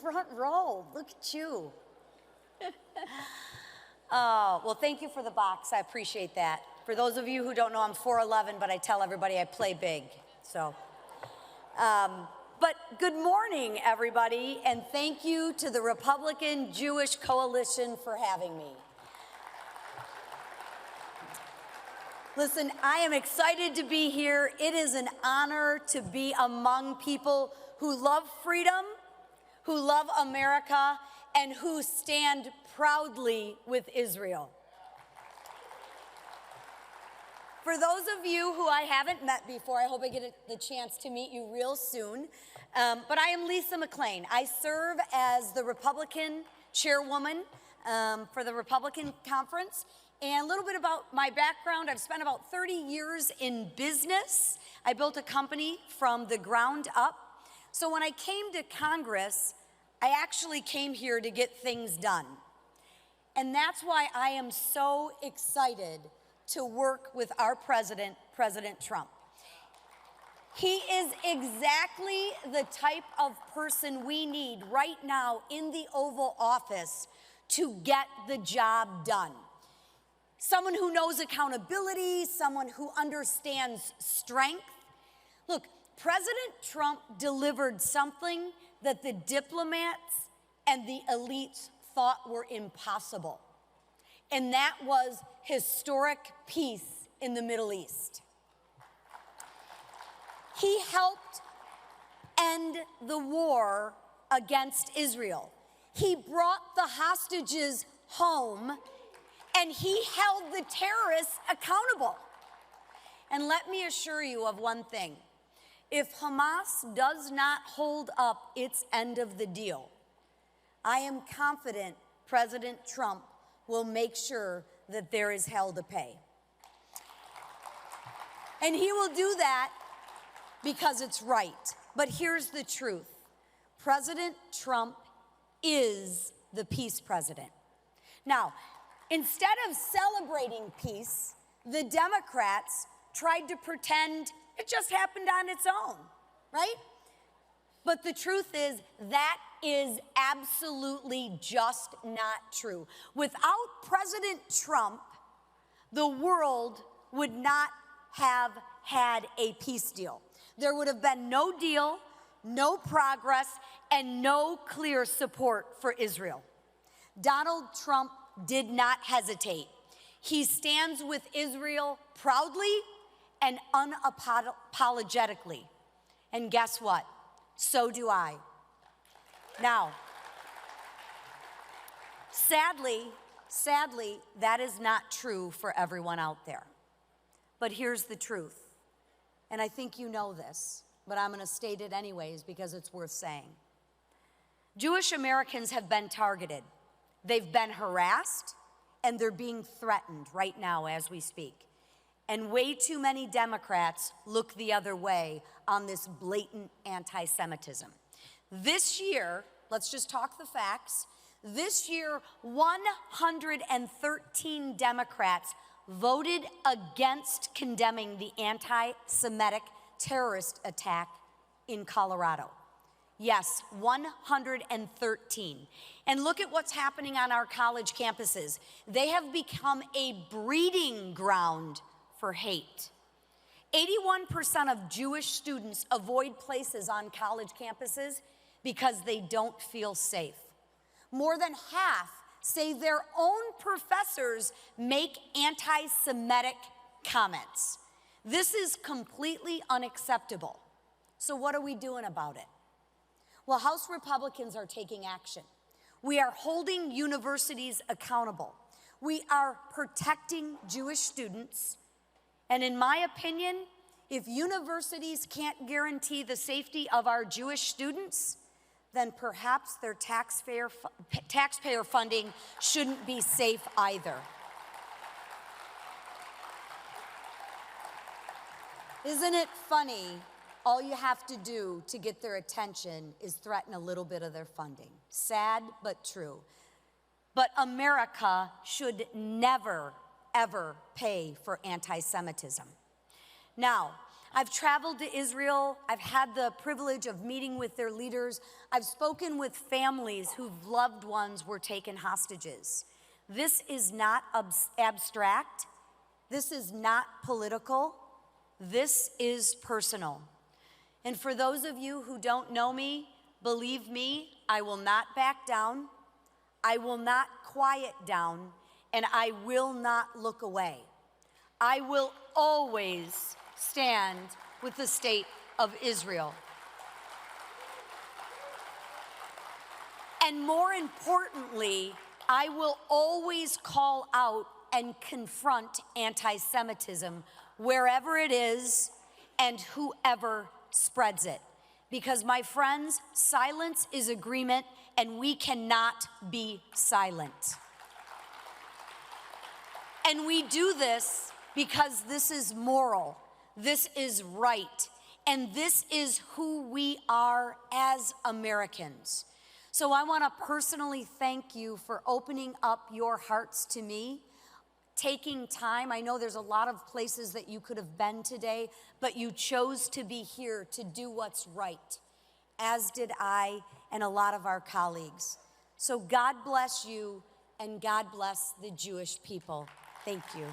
Front row, look at you. Oh, well, thank you for the box. I appreciate that. For those of you who don't know, I'm 4'11", but I tell everybody I play big. So, but good morning, everybody, and thank you to the Republican Jewish Coalition for having me. Listen, I am excited to be here. It is an honor to be among people who love freedom, who love America, and who stand proudly with Israel. For those of you who I haven't met before, I hope I get the chance to meet you real soon. But I am Lisa McClain. I serve as the Republican Chairwoman for the Republican Conference. And a little bit about my background, I've spent about 30 years in business. I built a company from the ground up. So when I came to Congress, I actually came here to get things done. And that's why I am so excited to work with our president, President Trump. He is exactly the type of person we need right now in the Oval Office to get the job done. Someone who knows accountability, someone who understands strength. Look, President Trump delivered something that the diplomats and the elites thought were impossible. And that was historic peace in the Middle East. He helped end the war against Israel. He brought the hostages home, and he held the terrorists accountable. And let me assure you of one thing. If Hamas does not hold up its end of the deal, I am confident President Trump will make sure that there is hell to pay. And he will do that because it's right. But here's the truth. President Trump is the peace president. Now, instead of celebrating peace, the Democrats tried to pretend it just happened on its own, right? But the truth is that is absolutely just not true. Without President Trump, the world would not have had a peace deal. There would have been no deal, no progress, and no clear support for Israel. Donald Trump did not hesitate. He stands with Israel proudly and unapologetically. And guess what? So do I. Now, sadly, that is not true for everyone out there. But here's the truth. And I think you know this, but I'm going to state it anyways because it's worth saying. Jewish Americans have been targeted. They've been harassed, and they're being threatened right now as we speak. And way too many Democrats look the other way on this blatant anti-Semitism. This year, let's just talk the facts. This year, 113 Democrats voted against condemning the anti-Semitic terrorist attack in Colorado. Yes, 113. And look at what's happening on our college campuses. They have become a breeding ground for hate. 81% of Jewish students avoid places on college campuses because they don't feel safe. More than half say their own professors make anti-Semitic comments. This is completely unacceptable. So what are we doing about it? Well, House Republicans are taking action. We are holding universities accountable. We are protecting Jewish students. And in my opinion, if universities can't guarantee the safety of our Jewish students, then perhaps their taxpayer funding shouldn't be safe either. Isn't it funny? All you have to do to get their attention is threaten a little bit of their funding. Sad, but true. But America should never, ever pay for anti-Semitism. Now, I've traveled to Israel. I've had the privilege of meeting with their leaders. I've spoken with families whose loved ones were taken hostages. This is not abstract. This is not political. This is personal. And for those of you who don't know me, believe me, I will not back down. I will not quiet down, and I will not look away. I will always stand with the state of Israel. And more importantly, I will always call out and confront anti-Semitism wherever it is and whoever spreads it. Because, my friends, silence is agreement, and we cannot be silent. And we do this because this is moral, this is right, and this is who we are as Americans. So I want to personally thank you for opening up your hearts to me, taking time. I know there's a lot of places that you could have been today, but you chose to be here to do what's right, as did I and a lot of our colleagues. So God bless you, and God bless the Jewish people. Thank you.